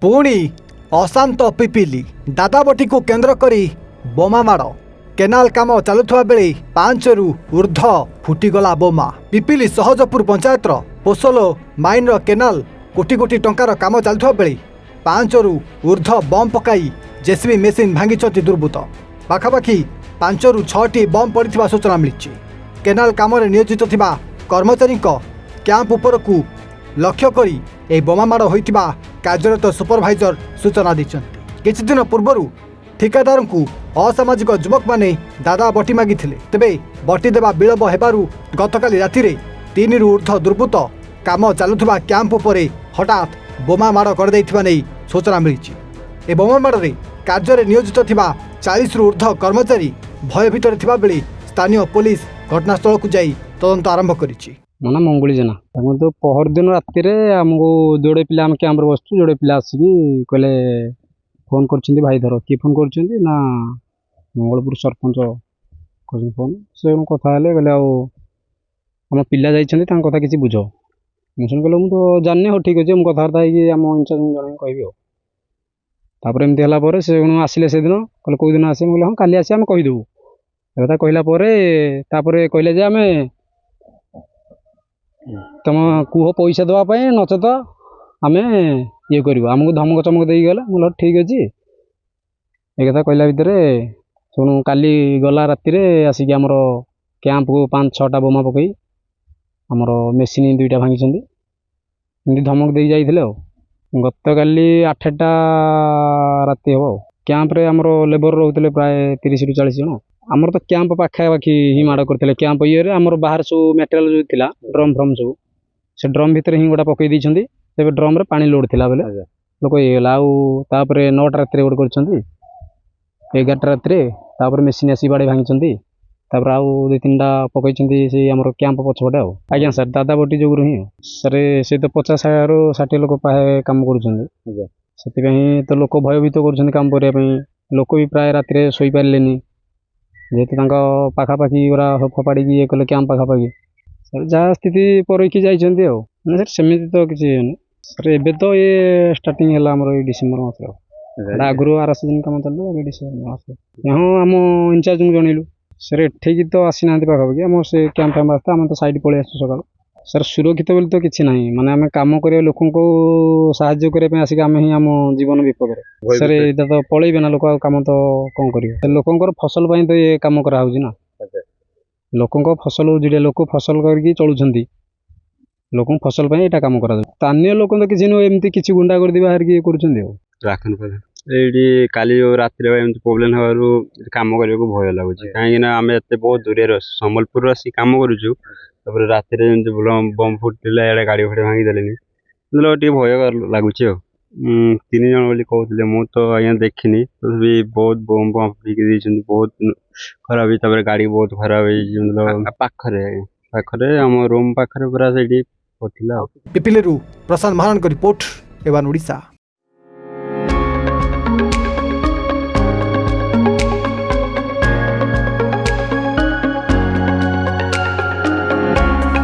पुणी अशांत पिपिली दादाबटी को केन्द्र करी बोमा माड़ केनाल काम चलुवा बेले 5 रु ऊर्ध फुटीगला बोमा। पिपिली सहजपुर पंचायतर पोसलो माइन केनाल कोटी कोटी टंकार काम चलुवा बेले 5 रु ऊर्ध बम पकाई जेसीबी मेसीन भांगी दुर्बृत्त। पाखापाखि 5 रु 6टी बम पड़ा सूचना मिली। केनाल काम नियोजित थिबा कर्मचारी कैंप उपरकू लक्ष्य करी ए बोमा माड़ होइतिबा कार्यरत सुपरभाइजर सूचना दी। किछि दिन पूर्व ठिकादार को असामाजिक युवक माने दादा बटी मागी तेबे बटी देवा विलंब हेबारु गतकाली राति 3 रु ऊर्ध दुर्बृत्त काम चलुवा कैंप उपरे हठात बोमा माड़ कर दैथिबा नै सूचना मिली। ए बोमा माड़े कार्य नियोजित थिबा 40 रु ऊर्ध कर्मचारी भय भितर थिबा बेले स्थानीय पुलिस घटनास्थल को जाई तदंत आरंभ करिछि। मो ना मंगुली जेना तो पहर दिन राति आमको जोड़े पिला आम कैंप बसु जोड़े पिला आसिक कहले फोन कर भाई धर किए फोन कर ना मंगलपुर सरपंच कर फोन से कथा कहले आम पिला जाइए कथा किसी बुझ मुझे कहले मुझे तो जानी हो ठीक अच्छे मुझे कथबार्ता आम इंचार्ज जन कह तापर एमती है से आसिले से दिन कहले कौ दिन आसे हाँ काली आसे आम कहीदेबू कथा कहला कहले जे आम तुम कुह पैसा देवाई नचेत आम ये कर आमको धमक चमक दे गला मुझे ठीक अच्छे एक कथा कहला भितर शुणु काली गला राति आसिक आमर कैंप को 5-6टा बोमा पकई आमर मेसीन 2टा भांगी एमती धमक दे जाइए। गत काली 8टा राति हम कैंप रे आमर लेबर रोते प्राय 30 रु 40 जन आमर तो कैंप पाखापाखि ही माड़ करते कैंप ये आमर बाहर सब मेटेरियल जो थिला ड्रम फ्रम सब से ड्रम भितर ही गोटा पकई देइछंती तेबे ड्रम रे पानी लोड थिला बेले लोक ये गला तापर 9टा राति गोटे करछंती 11टा राति तापर मेसीन आसी बाड़े भांगी तापर आउ 2-3टा पकईछंती से आमर कैंप पछपटे आज्ञा सर दादा बटी जोगुरु ही सर से तो 50 रु 60 लोक पाए काम करुछंती से तो लोक भयभीत कर काम करने लोक भी प्राय राति शोई पारे जेहेतु पाखापाखि गुरा फपाड़ी ये कले कैंप पाखापाखि सर जहाँ स्थिति परखी जाइए सर सेमती तो किसी सर एबे तो ये स्टार्टिंग है आमर डिसेम्बर मस आगु आर सीजन काम चलो डिसेम्बर मस यहाँ आम इंचार्ज को जनइलु सर एठिकी तो आसी ना पाखापाखि आम से कैंप फैम्प आसता आम तो साइड पलि आसु सका सर सुरक्षित बोली तो किसी ना माने आम कम कर लोक साहाଯ୍य करने आसिक आम ही आम जीवन विपद सर यहाँ तो पलैबे ना लोक कम तो कौन कर लोकर फसल तो ये कम कराऊँ ना लोक फसल जोड़िया लोक फसल करके चलुंट लोक फसल यहाँ कम करा स्थानीय लोक तो किसी एमती किसी गुंडा कर बाहर किए कर काली राति प्रोब्लेम हबारू काम करने को भय लगुच कहीं आम एत बहुत दूर सम्बलपुर आसी कम करुचु राति बम फुटला इे गाड़ी फाड़ी भांगी देले टे भय लगुच 3 जन बोली कहते मु तो आज्ञा देखनी तो भी बहुत बम बम फुटी बहुत खराब ही गाड़ी बहुत खराब मतलब पाखरे आम रूम पाखरे पूरा से पड़ा। पिपिली प्रशांत महारान को रिपोर्ट एवं ओडिशा।